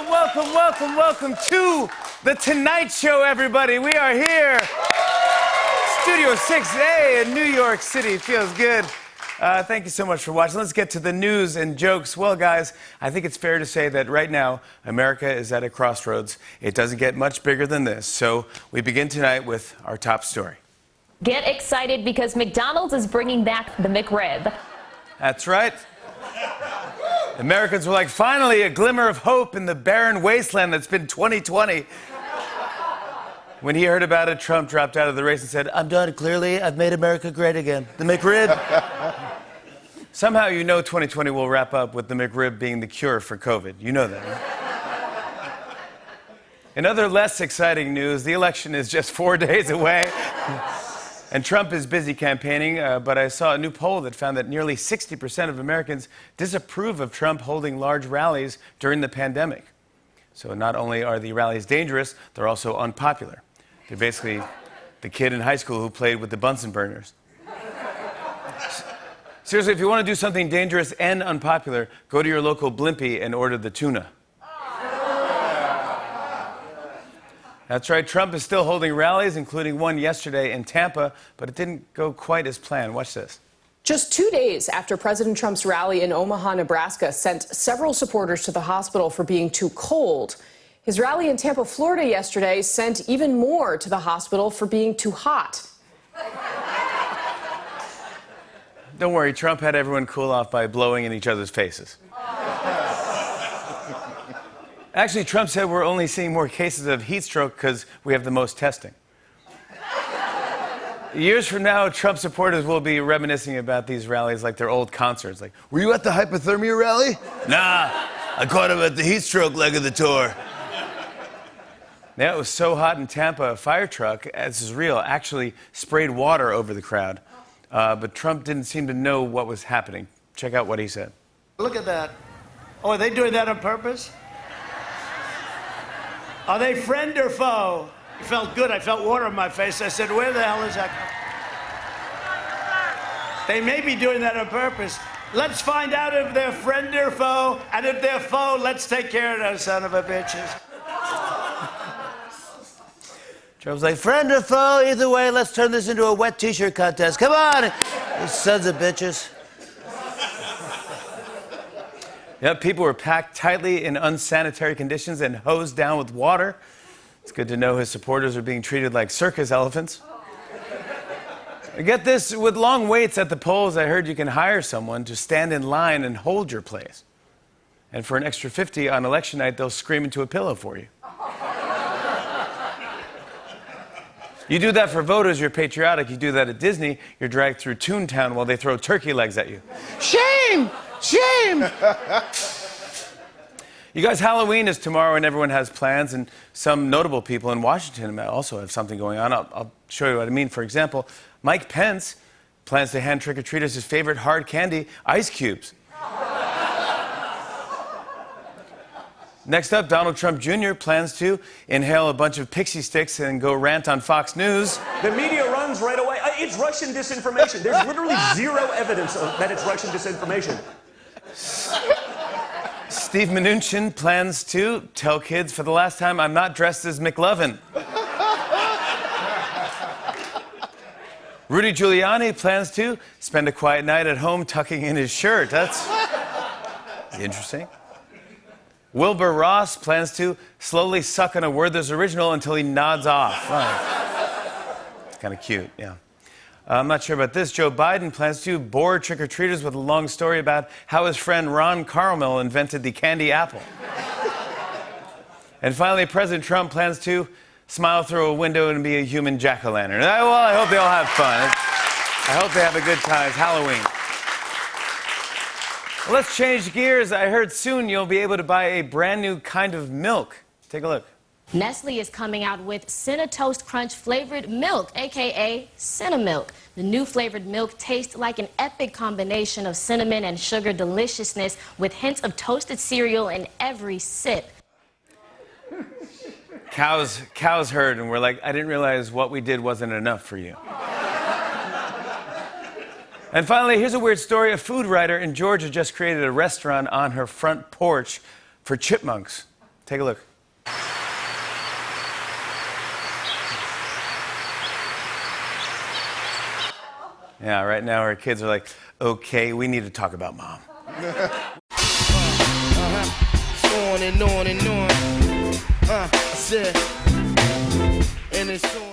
welcome to The Tonight Show, everybody. We are here. Studio 6A in New York City. Feels good. Thank you so much for watching. Let's get to the news and jokes. Well, guys, I think it's fair to say that right now, America is at a crossroads. It doesn't get much bigger than this. So we begin tonight with our top story. Get excited because McDonald's is bringing back the McRib. That's right. Americans were like, finally, a glimmer of hope in the barren wasteland that's been 2020. When he heard about it, Trump dropped out of the race and said, I'm done, clearly. I've made America great again. The McRib. Somehow you know 2020 will wrap up with the McRib being the cure for COVID. You know that, right? In other less exciting news, the election is just 4 days away. And Trump is busy campaigning, but I saw a new poll that found that nearly 60% of Americans disapprove of Trump holding large rallies during the pandemic. So not only are the rallies dangerous, they're also unpopular. They're basically the kid in high school who played with the Bunsen burners. Seriously, if you want to do something dangerous and unpopular, go to your local Blimpie and order the tuna. That's right, Trump is still holding rallies, including one yesterday in Tampa, but it didn't go quite as planned. Watch this. Just 2 days after President Trump's rally in Omaha, Nebraska sent several supporters to the hospital for being too cold, his rally in Tampa, Florida yesterday sent even more to the hospital for being too hot. Don't worry, Trump had everyone cool off by blowing in each other's faces. Actually, Trump said we're only seeing more cases of heat stroke because we have the most testing. Years from now, Trump supporters will be reminiscing about these rallies like they're old concerts. Like, were you at the hypothermia rally? Nah, I caught him at the heat stroke leg of the tour. Yeah, it was so hot in Tampa, a fire truck, this is real, actually sprayed water over the crowd. But Trump didn't seem to know what was happening. Check out what he said. Look at that. Oh, are they doing that on purpose? Are they friend or foe? It felt good. I felt water on my face. I said, where the hell is that coming? They may be doing that on purpose. Let's find out if they're friend or foe. And if they're foe, let's take care of those son of a bitches. Trump's like, friend or foe, either way, let's turn this into a wet t-shirt contest. Come on, you sons of bitches. Yep, people were packed tightly in unsanitary conditions and hosed down with water. It's good to know his supporters are being treated like circus elephants. Get this, with long waits at the polls, I heard you can hire someone to stand in line and hold your place. And for an extra $50 on election night, they'll scream into a pillow for you. You do that for voters, you're patriotic. You do that at Disney, you're dragged through Toontown while they throw turkey legs at you. Shame! Shame! You guys, Halloween is tomorrow and everyone has plans, and some notable people in Washington also have something going on. I'll show you what I mean. For example, Mike Pence plans to hand trick-or-treaters his favorite hard candy, ice cubes. Next up, Donald Trump Jr. plans to inhale a bunch of pixie sticks and go rant on Fox News. The media runs right away. It's Russian disinformation. There's literally zero evidence that it's Russian disinformation. Steve Mnuchin plans to tell kids for the last time, I'm not dressed as McLovin. Rudy Giuliani plans to spend a quiet night at home tucking in his shirt. That's interesting. Wilbur Ross plans to slowly suck on a Werther's Original until he nods off. Oh. It's kind of cute, yeah. I'm not sure about this. Joe Biden plans to bore trick-or-treaters with a long story about how his friend Ron Carmel invented the candy apple. And finally, President Trump plans to smile through a window and be a human jack-o'-lantern. Well, I hope they all have fun. I hope they have a good time. It's Halloween. Well, let's change gears. I heard soon you'll be able to buy a brand new kind of milk. Take a look. Nestle is coming out with Cinnatoast Crunch flavored milk, a.k.a. Cinnamilk. The new flavored milk tastes like an epic combination of cinnamon and sugar deliciousness with hints of toasted cereal in every sip. Cows heard and were like, I didn't realize what we did wasn't enough for you. And finally, here's a weird story. A food writer in Georgia just created a restaurant on her front porch for chipmunks. Take a look. Yeah, right now our kids are like, okay, we need to talk about mom. On and on and on. I said, and it's on.